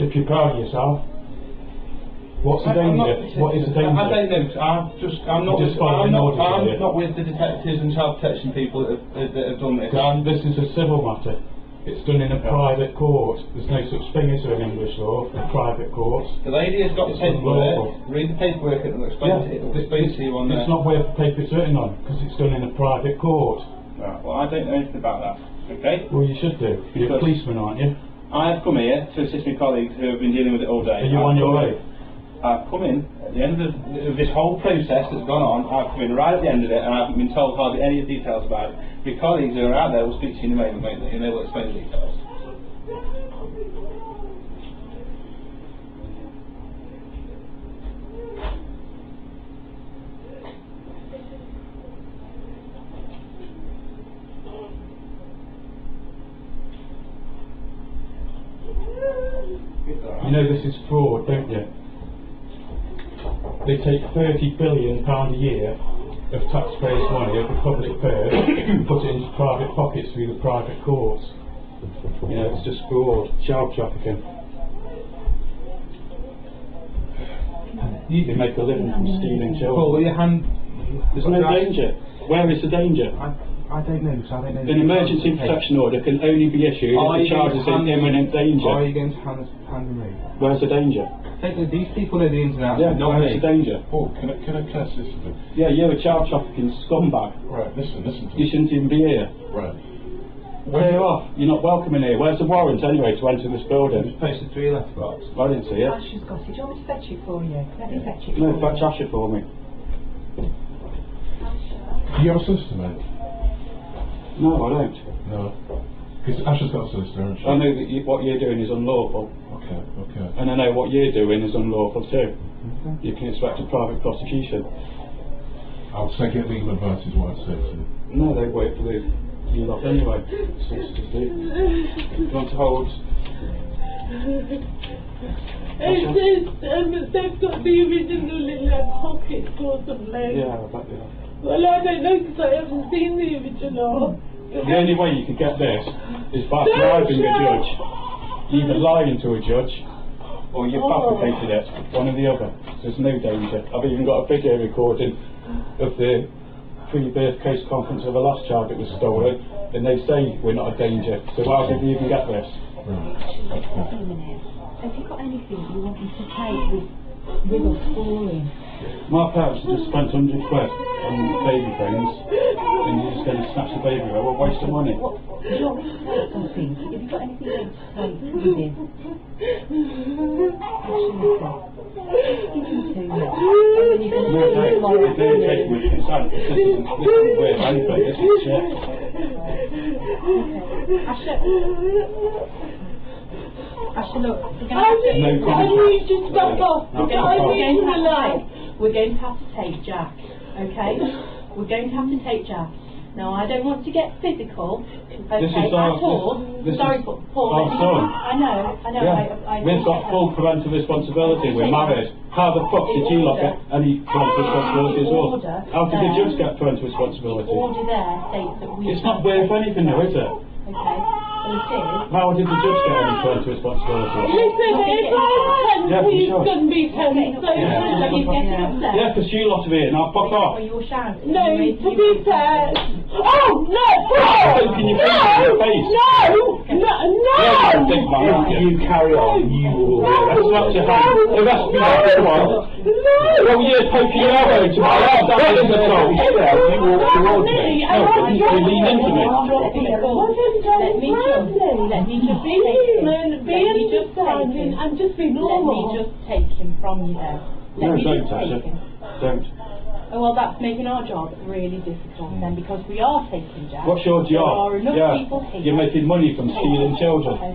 If you're proud of yourself. What's the danger? What is the danger? I don't know. I'm not with the detectives and child protection people that have done this. This is a civil matter. It's done in a private court. There's no such thing as in English law, a private court. The lady has got the paperwork. Read the paperwork and it'll explain to you on there. It's not worth the paper it's written on, because it's done in a private court. Right, well, I don't know anything about that. Okay? Well, you should do. You're a policeman, aren't you? I have come here to assist my colleagues who have been dealing with it all day. Are you on your way? I've come in at the end of this whole process that's gone on. I've come in right at the end of it, and I haven't been told hardly any of the details about it. My colleagues who are out there will speak to you in a moment, won't they? And they will explain the details. You know this is fraud, don't you? They take £30 billion a year of taxpayers' money, of the public purse, and put it into private pockets through the private courts. You know, it's just fraud, child trafficking. They make a living from stealing children. Paul, your hand. There's no danger. Where is the danger? I don't know, so I don't know. An emergency protection order can only be issued if the child is in imminent danger. Are you going to hand me? Where's the danger? These people know the ins and outs. Yeah, where's the danger? Paul, can I listen to? Yeah, you're a child trafficking scumbag. Right, listen to You me. shouldn't even be here. Right. Clear off. You're not welcome in here. Where's the warrant anyway to enter this building? Just posted 3 letterbox. I didn't see it. Asher's got it. Do you want me to fetch it for you? Let me fetch it No, for fetch Asher for me. Do you have a solicitor, mate? No, I don't. No. Because Asher's got a solicitor, hasn't she? I know that what you're doing is unlawful. Okay, okay. And I know what you're doing is unlawful too. You can expect a private prosecution. I'll take it legal advice is what I'd say to you. No, they wait for you lot anyway. Solicitors do. You want to hold? They've got the original in their pockets or something. Yeah, I bet they are. Well, I don't know because I haven't seen the original. The only way you can get this is by bribing a judge. Either lying to a judge or you've fabricated it, one or the other. There's no danger. I've even got a video recording of the pre-birth case conference of the last child that was stolen, and they say we're not a danger. So how did we even get this? Have you got anything you want me to take with us for him? My parents just spent 100 quid on baby things, and you're just going to snatch the baby away. What a waste of money. What, do you want me to take something? Have you got anything else to take with him? No, don't take with consent. This isn't worth anything. This is shit. Asher, look, I need to stop off. we're going to have to take Jack, okay? We're going to have to take Jack. Now, I don't want to get physical, okay, at all. Sorry, Paul. Our son. I know. Yeah. We've got full parental responsibility. We're married. How the fuck did you lot get any parental responsibility at all? How did the judge get parental responsibility? The order there states that we... It's not worth anything though, is it? Okay. Well, it is. How did the judge get any parental responsibility? Listen, if I Yeah, he's sure. going to be 10, so Are you getting upset? Yeah, because you lot are here. Now fuck off. Or you're shouting? no, to be fair. Oh, no! Can you face it in your face? No! Big man, aren't you? You carry on, you will. That's not your hand. The rest of me after one. Well, you're poking your elbow to my arm. That isn't the fault. You walk towards me. No, but you lean into me. Let me just take him. And just be Let normal. me just take him from you then. No, Let me don't, just take Tasha. him. Don't. Oh, well, that's making our job really difficult then, because we are taking Jack. What's your There are job? enough people here. You're making money from stealing children. Okay.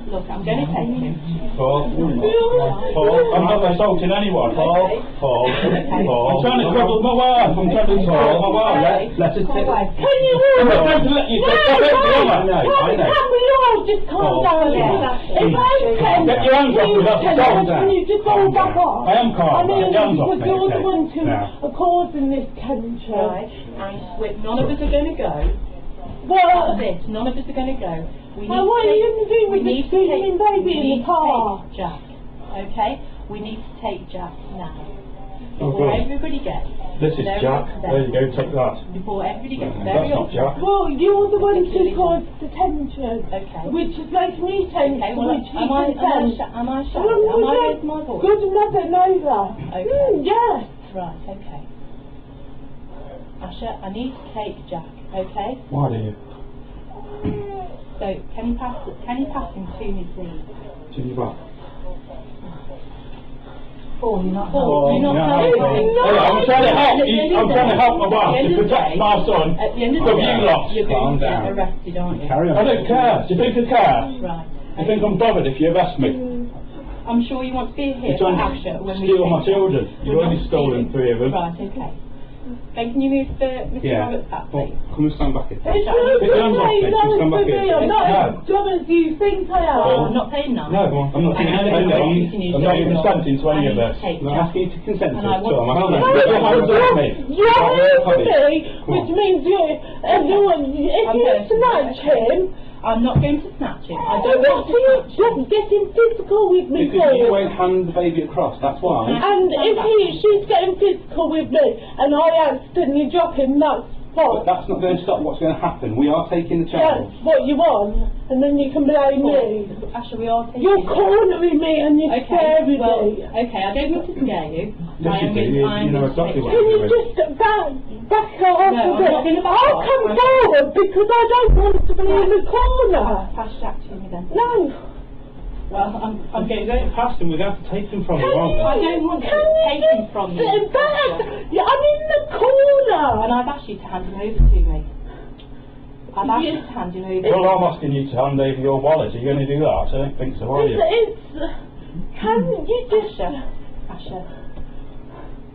Look, I'm going to take him. Paul, I'm not assaulting anyone. Paul, I'm trying to cuddle my wife. I'm trying to cuddle my wife. Let us take. Can you I'm not going to let you take it. I know. Can we all just calm down? If I'm 10, Get your hands off me, that's you calm 10, down. can you just all back off? I am calm. I mean, Get your hands off because me. you're the Okay. ones who Now. are causing this tension. Right, and none of us are going to go. Well, None of us are going to go We Now, what are you going to do with the screaming baby in the car? Jack, okay? We need to take Jack now. Oh, Before God. everybody gets This is very Jack. upset. There you go, take that. Before everybody gets That's very not upset. Jack. Well, you're the one who caused the tension. Okay. Which is making me tense. Okay, well, which am I shouting? Am I raising my voice? Good mother knows that. Okay. Yes. Right, okay. Asha, I need to take Jack, okay? Why do you? So, can you pass him to me, please? To your back. Paul, you're not Oh, helping. You're not no. helping. Hey, I'm trying to help. I'm trying to help my wife At the end to of the protect day- my son At the end of the from day, you lot. you're going Calm to get down. arrested, aren't you? Carry on. I don't care. Do you think I care? Right. I think I'm bothered if you arrest me. I'm sure you want to be here You're for trying Asha to when we steal take my her. children. You've We're already not stolen stealing. 3 of them. Right, okay. Then can you move for Mr. Yeah. Roberts back, Well, please? come and stand back here. It's Put your hands off me. okay, Just come no, back for here. me. I'm not No. as dumb as you think I am. Oh, I'm not paying now. No, I'm not And I consenting. don't want you to use I'm not your even law. consenting to I any need of to this. take I'm not Jack. asking you to consent And to I it, want so I'm to- asking No, you Put your hands off me. You're Come me, on. which means you're everyone. If I'm you going to snatch him, I'm not going to snatch him. I then don't want what to are you snatch him. just getting physical with me because you for? won't hand the baby across, that's why. And if she's getting physical with me, and I accidentally drop him, that's But fine. that's not going to stop what's going to happen. We are taking the child. That's what you want, and then you can blame me. Asha, we are taking You're Jack. cornering me and you're Okay, scaring well, me. okay, I don't mean to scare you. Yes, I you am do. going- You- I am you know going to exactly take what Jack. Can you you're just back her off No, a I'm not going bit? to back I'll off. come I'm- forward because I don't want to be in the corner. Pass Jack to me then. No. Well, I'm going to Going past them, we're going to have to take them from you, aren't we? I don't want to Can you take him from you. sit back? Asha. Yeah, I'm in the corner. And I've asked you to hand him over to me. I've asked you to hand him over. Well, I'm asking you to hand over your wallet. Are you going to do that? I don't think so, are you? Can you just... Asha, Asha,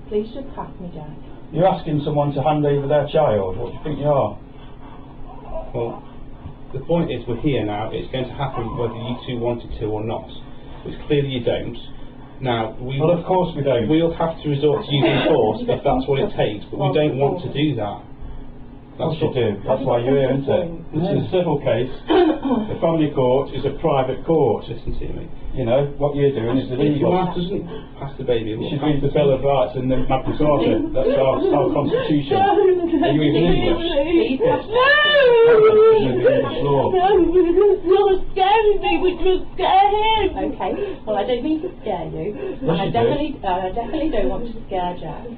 please just pass me Jack. You're asking someone to hand over their child. What do you think you are? Well, the point is we're here now. It's going to happen whether you two wanted to or not, which clearly you don't. Now, Well, of course we don't. we'll have to resort to using force if that's what it takes, but we don't want to do that. That's what you do. That's why you're here, isn't it? This is a civil case. The family court is a private court. Listen to me. You know, what you're doing is If your illegal. wife doesn't pass the baby, You we'll should have read the to- Bill of Rights and the Magna Carta. That's our constitution. Are you even English? Please pass No! English law. No, because you're scaring me, which will scare him. Okay, well I don't mean to scare you. Yes, And I you do. definitely don't want to scare Jack.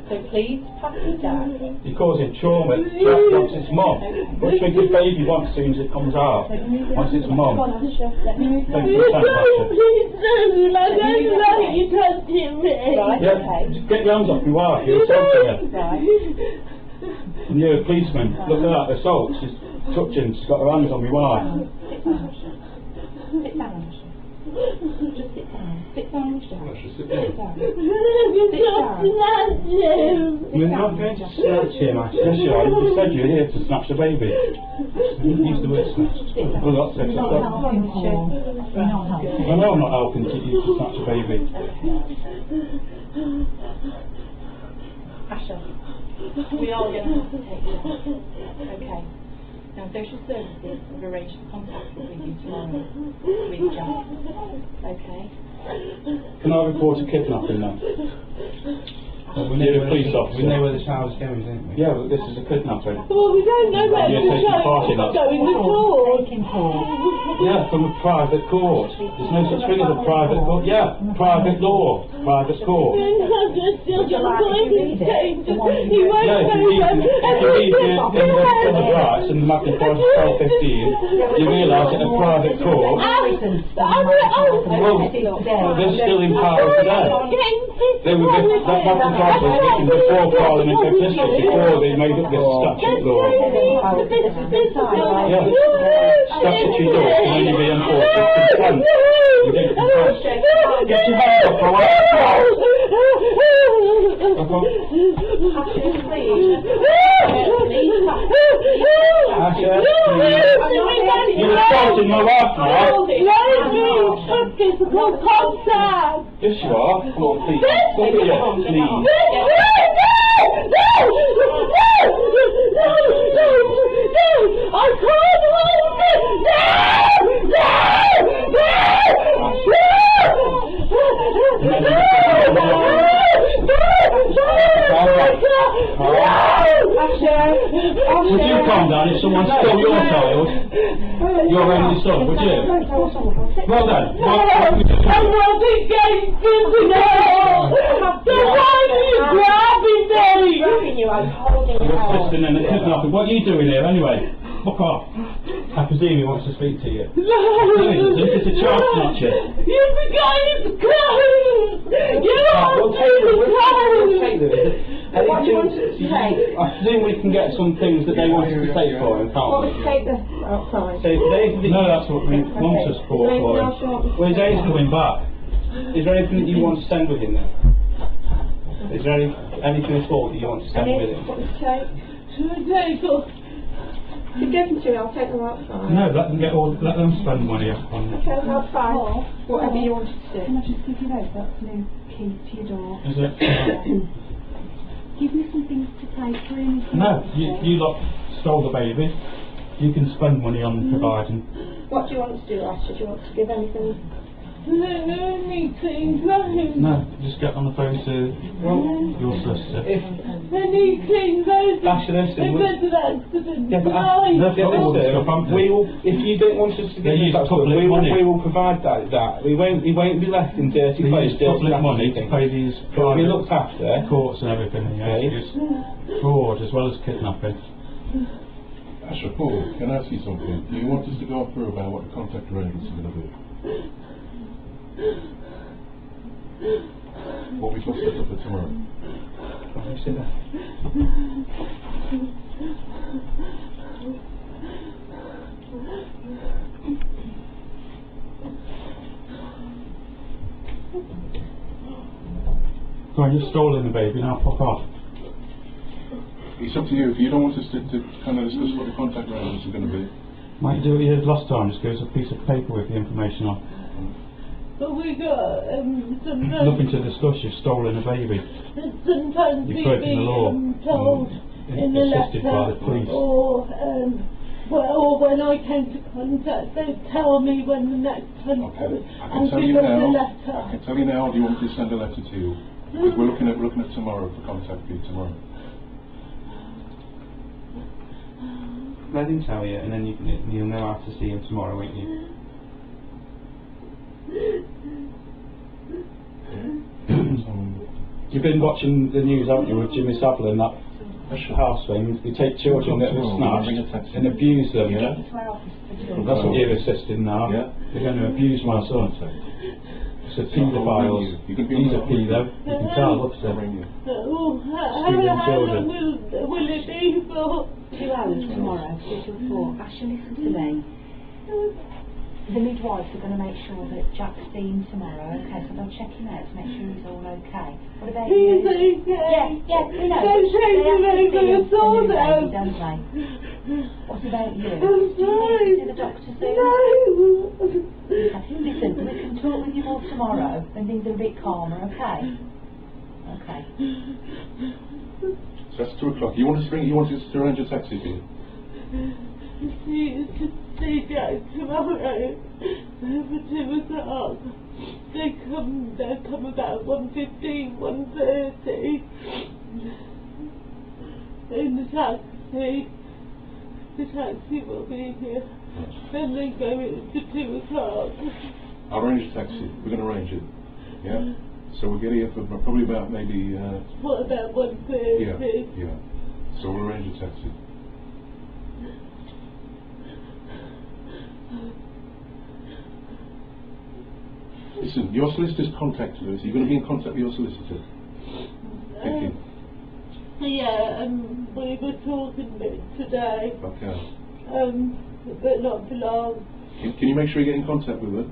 So please pass me Jack. You're causing trauma. Jack wants its mum. What do you think his baby wants as soon as it comes out? Wants its Come mum. on, Asha, let me move Thank on. you. Please do. I don't like you touching me. Right, Yeah, okay. just get your hands off your wife. You're assaulting her. Right. And you're a policeman. Look at that, assault. She's touching. She's got her hands on my wife. Sit down, Asha. Sit down, Asha. Just sit down. Sit down, Asha. Sit down. We're not going to snatch him, Yes, you are. You said you're here to snatch the baby. Use the word snatch. Well, that's it. Not helping, Asha. Not helping. I know I'm not helping you to snatch a baby. Asha, we are going to have to take you. Okay. Now, social services have arranged to contact with you tomorrow with Jack. Okay? Can I report a kidnapping now? We You're a police officer. We know where the child's going, don't we? Yeah, but this is a kidnapping. Well, we don't know where You're the taking part in child's it. going at all. Yeah, from a private court. There's no such thing as a private court. Yeah, private law, private court. He won't Yeah, if say you read in the Bill of Rights and Magna Carta 1215, you realise that a private court, they're still in power today. They were that Magna Carta was written before Parliament existed, before they made up this statute law. Yeah, statutory law can only be enforced with consent. You get consent. Get your hands off my wife. Asha, please. You're assaulting my wife now. Physical contact. Yes, you are. Come on, please. Please. I can't hold it! Would you calm down if someone stole your child, your only son, would you? Well then, I'm running gangsters now! So why are you grabbing me? you're assisting in a kidnapping. What are you doing here anyway? Fuck off. I presume he wants to speak to you. It's a child snatcher. You guys close! You We'll take them. We'll take them. What do you want us to take? I presume we can get some things that they want us to take for him, can't What we? would you take the outside? So No, that's what we want us for. Anything else you want me to Well, is there He's anything, coming back. is there anything that you want to send with him then? Is there anything at all that you want to send with him? What would you take? Take off. If you give them to me, I'll take them outside. No, let them spend money on Okay, that's fine. Whatever you wanted to do. Can I just give you those? That's new key to your door. Is it? Give me some things to take for him. No, you lot stole the baby. You can spend money on providing. What do you want to do, Asher? Do you want to give anything? Anything, No, just get on the phone to your solicitor. anything, Asher, listen, If it's an accident, Yeah, but tonight. They've got all the stuff, haven't they? we will. If you don't want us to They give use that stuff, public money. we will provide that. We won't be left in dirty They place. use public money to pay these We'll be private looked after. courts and everything. Yeah, Okay. it's fraud as well as kidnapping. Asher, Paul, can I ask you something? Do you want us to go through about what the contact arrangements are going to be? What we've got set up for tomorrow? Go on, you've stolen the baby, now fuck off. It's up to you. If you don't want us to kind of discuss what the contact arrangements are going to be, Might do what you did last time, just give us a piece of paper with the information on. But we got, Nothing to discuss, you've stolen a baby. sometimes You've we broken the law. told in the Assisted by letter, the police. or when I came to contact, they'd tell me when the next contact okay. was, I and can tell give you us a now. letter. I can tell you now. Do you want me to send a letter to you? Because we're looking at tomorrow for contact with you tomorrow. Let him tell you, and then you'll know how to see him tomorrow, won't you? You've been watching the news, haven't you, with Jimmy Savile and that house thing? They take children that are snatched and abuse them. Yeah. That's what you're assisting now. Yeah. They're going to abuse my son. It's a paedophiles. You can be He's a on pedo. You can tell, look at I'll him. ring you. Stealing How children. long will it be for? 2 hours tomorrow, 2 till 4. Asher, listen to me. The midwives are going to make sure that Jack's seen tomorrow, okay? So they'll check him out to make sure he's all okay. What about He's you? okay. Yeah, we know. Don't take They him have to over see the him sword the out. baby, don't they? What about you? I'm Do you sorry. need to see the doctor soon? No. Listen, we can talk with you all tomorrow when things are a bit calmer, okay? Okay. So that's 2 o'clock. You want us to arrange a taxi for you? See Jack tomorrow for 2 o'clock. They come about 1:15, 1:30 in the taxi. The taxi will be here. Then they go in for 2 o'clock. I'll arrange a taxi. We're going to arrange it. Yeah? So we'll get here for probably about maybe... What about 1:30? yeah. So we'll arrange a taxi. Listen, your solicitor's contacted us. You're going to be in contact with your solicitor. Thank you. Yeah, we were talking a bit today, Okay. but not for long. Can you make sure you get in contact with her?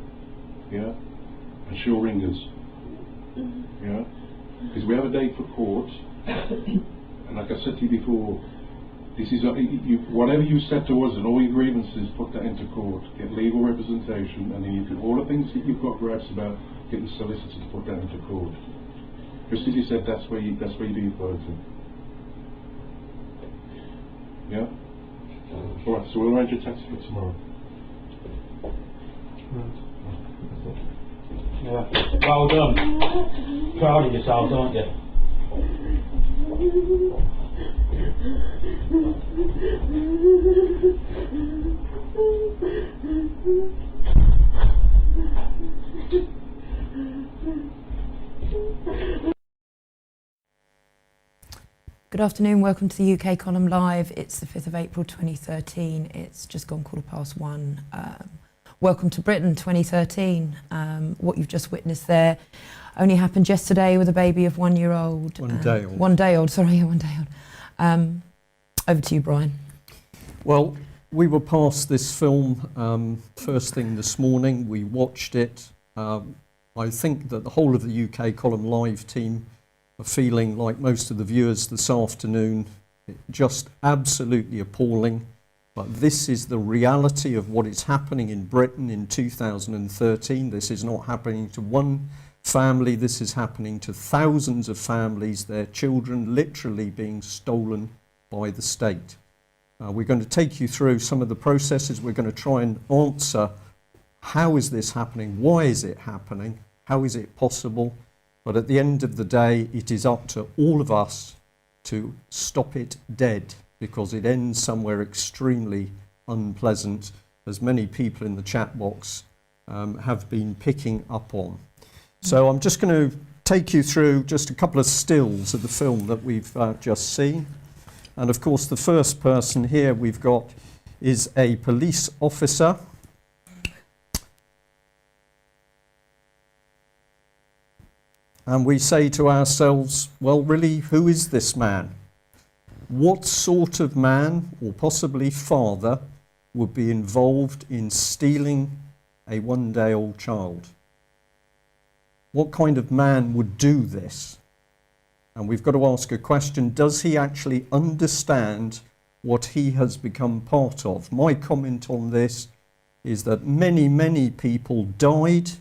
Yeah? And she'll ring us. Yeah? Because we have a date for court. And like I said to you before, this is whatever you said to us and all your grievances, put that into court. Get legal representation, and then you can all the things that you've got gripes about, get the solicitor to put that into court. Just as you said, that's where you do your voting. Yeah? All right, so we'll arrange a taxi for tomorrow. Yeah. Well done. Proud of yourselves, aren't you? Good afternoon, welcome to the UK Column Live. It's the 5th of April 2013. It's just gone 1:15. Welcome to Britain 2013. What you've just witnessed there only happened yesterday with a baby of 1 year old. 1 day old. 1 day old, sorry, yeah, 1 day old. Over to you, Brian. Well, we were past this film first thing this morning. We watched it. I think that the whole of the UK Column Live team are feeling like most of the viewers this afternoon, just absolutely appalling. But this is the reality of what is happening in Britain in 2013. This is not happening to one family, this is happening to thousands of families, their children literally being stolen by the state. We're going to take you through some of the processes. We're going to try and answer, how is this happening? Why is it happening? How is it possible? But at the end of the day, it is up to all of us to stop it dead, because it ends somewhere extremely unpleasant, as many people in the chat box have been picking up on. So I'm just going to take you through just a couple of stills of the film that we've just seen. And of course, the first person here we've got is a police officer. And we say to ourselves, well, really, who is this man? What sort of man, or possibly father, would be involved in stealing a 1 day old child? What kind of man would do this? And we've got to ask a question, does he actually understand what he has become part of? My comment on this is that many, many people died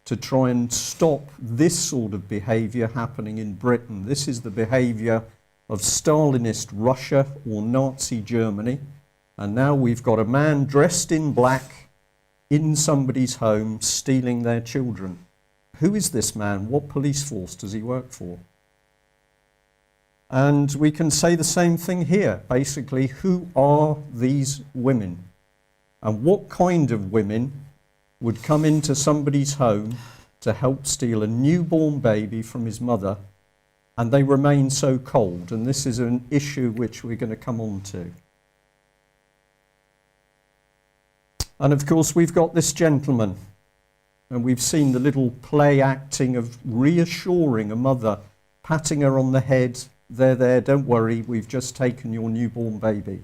to try and stop this sort of behaviour happening in Britain. This is the behaviour of Stalinist Russia or Nazi Germany. And now we've got a man dressed in black in somebody's home stealing their children. Who is this man? What police force does he work for? And we can say the same thing here. Basically, who are these women? And what kind of women would come into somebody's home to help steal a newborn baby from his mother, and they remain so cold? And this is an issue which we're going to come on to. And of course, we've got this gentleman, and we've seen the little play acting of reassuring a mother, patting her on the head. There, don't worry, we've just taken your newborn baby.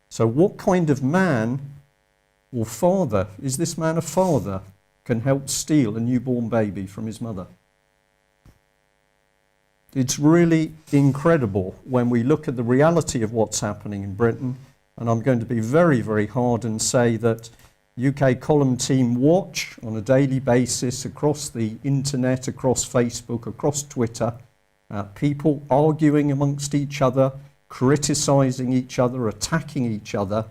So what kind of man or father, is this man a father, can help steal a newborn baby from his mother? It's really incredible when we look at the reality of what's happening in Britain. And I'm going to be very, very hard and say that UK Column team watch on a daily basis across the internet, across Facebook, across Twitter, people arguing amongst each other, criticising each other, attacking each other.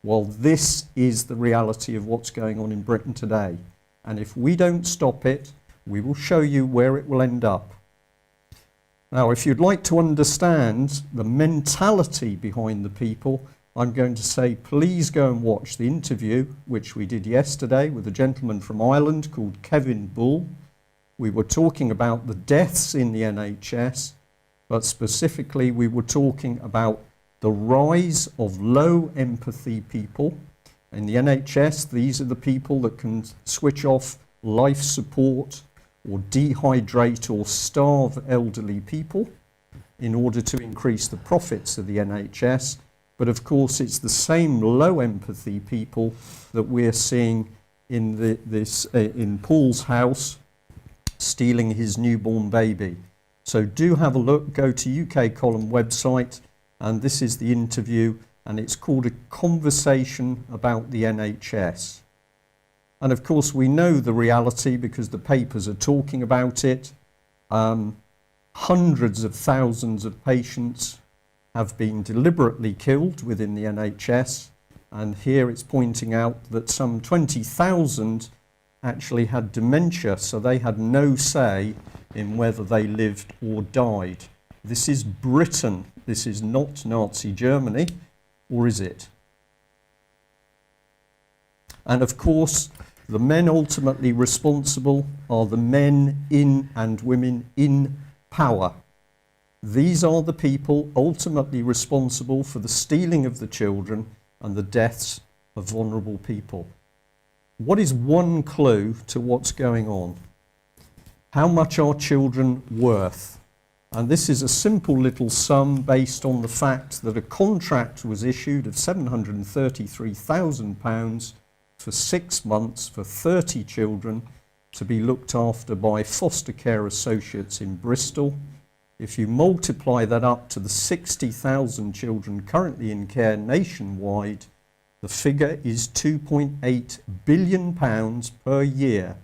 Well, this is the reality of what's going on in Britain today. And if we don't stop it, we will show you where it will end up. Now, if you'd like to understand the mentality behind the people, I'm going to say, please go and watch the interview, which we did yesterday with a gentleman from Ireland called Kevin Bull. We were talking about the deaths in the NHS, but specifically we were talking about the rise of low empathy people. In the NHS, these are the people that can switch off life support or dehydrate or starve elderly people in order to increase the profits of the NHS. But of course, it's the same low empathy people that we're seeing in in Paul's house stealing his newborn baby. So do have a look, go to UK Column website, and this is the interview, and it's called A Conversation About the NHS. And of course, we know the reality because the papers are talking about it. Hundreds of thousands of patients have been deliberately killed within the NHS. and here it's pointing out that some 20,000 actually had dementia, so they had no say in whether they lived or died. This is Britain. This is not Nazi Germany, or is it? And of course, the men ultimately responsible are the men in and women in power. These are the people ultimately responsible for the stealing of the children and the deaths of vulnerable people. What is one clue to what's going on? How much are children worth? And this is a simple little sum based on the fact that a contract was issued of £733,000 for 6 months for 30 children to be looked after by foster care associates in Bristol. If you multiply that up to the 60,000 children currently in care nationwide, the figure is £2.8 billion per year.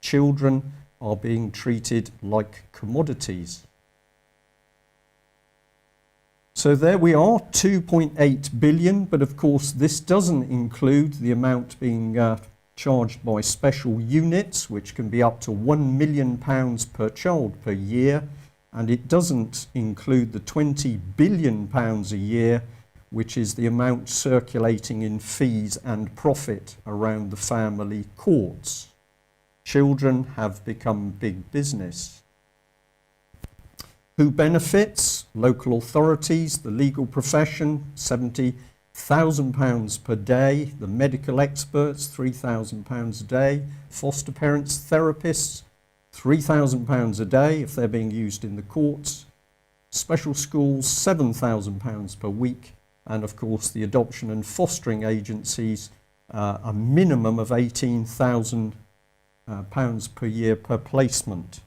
Children are being treated like commodities. So there we are, 2.8 billion, but of course this doesn't include the amount being charged by special units, which can be up to £1 million per child per year, and it doesn't include the £20 billion a year, which is the amount circulating in fees and profit around the family courts. Children have become big business. Who benefits? Local authorities, the legal profession, £70,000 per day, the medical experts, £3,000 a day, foster parents, therapists, £3,000 a day if they're being used in the courts, special schools, £7,000 per week, and of course the adoption and fostering agencies, a minimum of £18,000 per year per placement.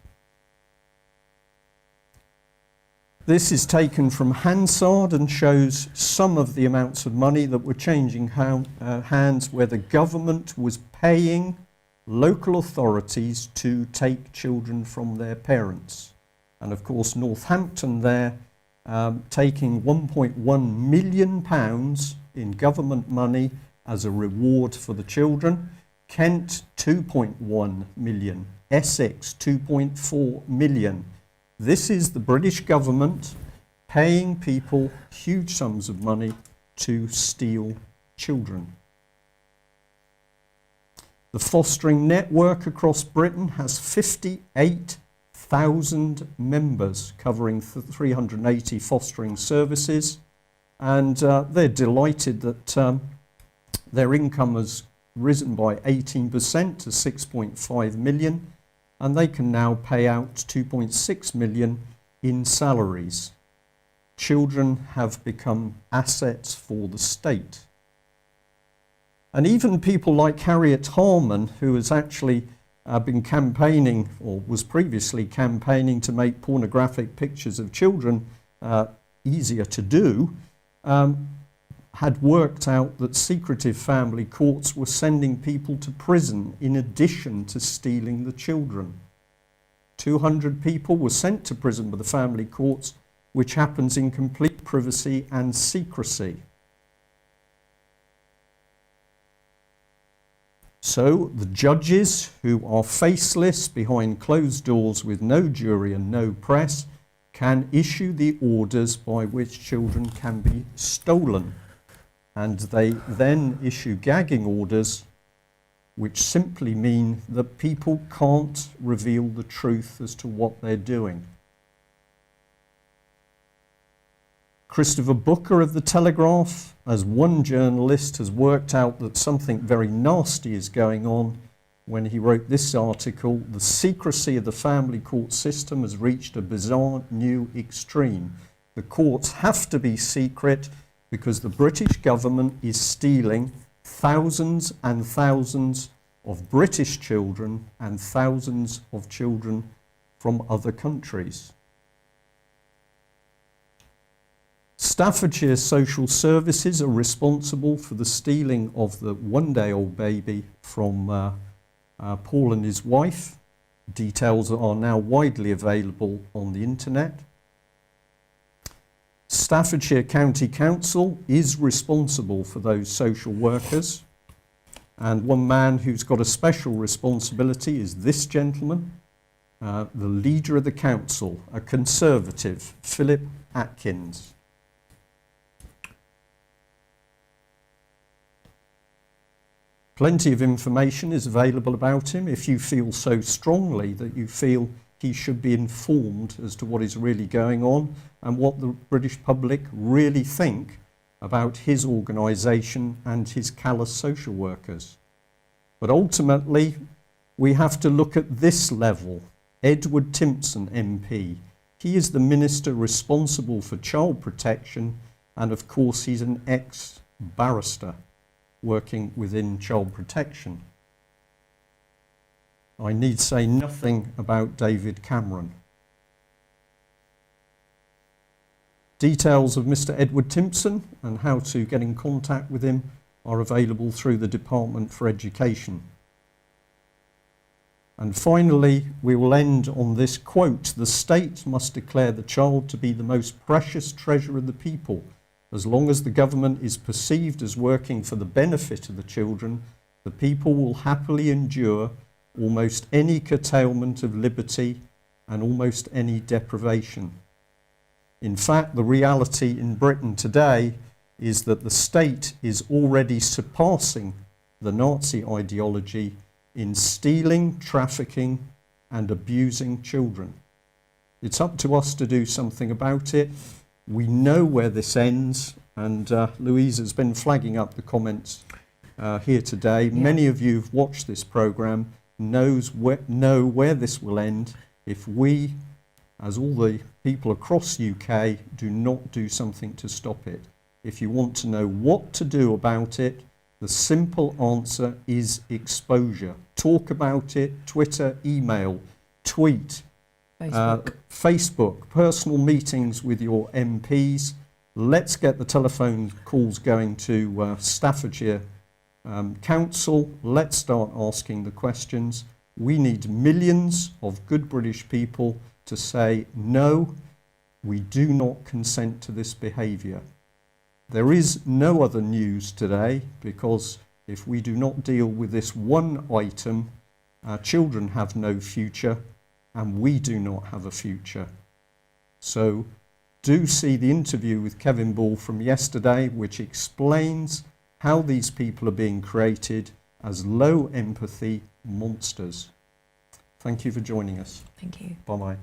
This is taken from Hansard and shows some of the amounts of money that were changing hands where the government was paying local authorities to take children from their parents. And of course Northampton there taking £1.1 million in government money as a reward for the children. Kent 2.1 million, Essex 2.4 million. This is the British government paying people huge sums of money to steal children. The fostering network across Britain has 58,000 members covering 380 fostering services, and they're delighted that their income has risen by 18% to 6.5 million, and they can now pay out 2.6 million in salaries. Children have become assets for the state. And even people like Harriet Harman, who has actually been campaigning, or was previously campaigning to make pornographic pictures of children easier to do, had worked out that secretive family courts were sending people to prison in addition to stealing the children. 200 people were sent to prison by the family courts, which happens in complete privacy and secrecy. So the judges, who are faceless behind closed doors with no jury and no press, can issue the orders by which children can be stolen. And they then issue gagging orders, which simply mean that people can't reveal the truth as to what they're doing. Christopher Booker of The Telegraph, as one journalist, has worked out that something very nasty is going on when he wrote this article: "The secrecy of the family court system has reached a bizarre new extreme. The courts have to be secret because the British government is stealing thousands and thousands of British children and thousands of children from other countries." Staffordshire Social Services are responsible for the stealing of the one-day-old baby from Paul and his wife. Details are now widely available on the internet. Staffordshire County Council is responsible for those social workers, and one man who's got a special responsibility is this gentleman, the leader of the council, a Conservative, Philip Atkins. Plenty of information is available about him if you feel so strongly that you feel he should be informed as to what is really going on and what the British public really think about his organisation and his callous social workers. But ultimately, we have to look at this level. Edward Timpson MP. He is the minister responsible for child protection, and of course he's an ex-barrister working within child protection. I need say nothing about David Cameron. Details of Mr. Edward Timpson and how to get in contact with him are available through the Department for Education. And finally, we will end on this quote: "The state must declare the child to be the most precious treasure of the people. As long as the government is perceived as working for the benefit of the children, the people will happily endure almost any curtailment of liberty and almost any deprivation." In fact, the reality in Britain today is that the state is already surpassing the Nazi ideology in stealing, trafficking and abusing children. It's up to us to do something about it. We know where this ends, and Louise has been flagging up the comments here today. Yeah. Many of you who've watched this programme know where this will end if we, as all the people across UK, do not do something to stop it. If you want to know what to do about it, the simple answer is exposure. Talk about it, Twitter, email, tweet, Facebook, personal meetings with your MPs. Let's get the telephone calls going to Staffordshire Council. Let's start asking the questions. We need millions of good British people to say, no, we do not consent to this behaviour. There is no other news today, because if we do not deal with this one item, our children have no future and we do not have a future. So do see the interview with Kevin Ball from yesterday, which explains how these people are being created as low empathy monsters. Thank you for joining us. Thank you. Bye-bye.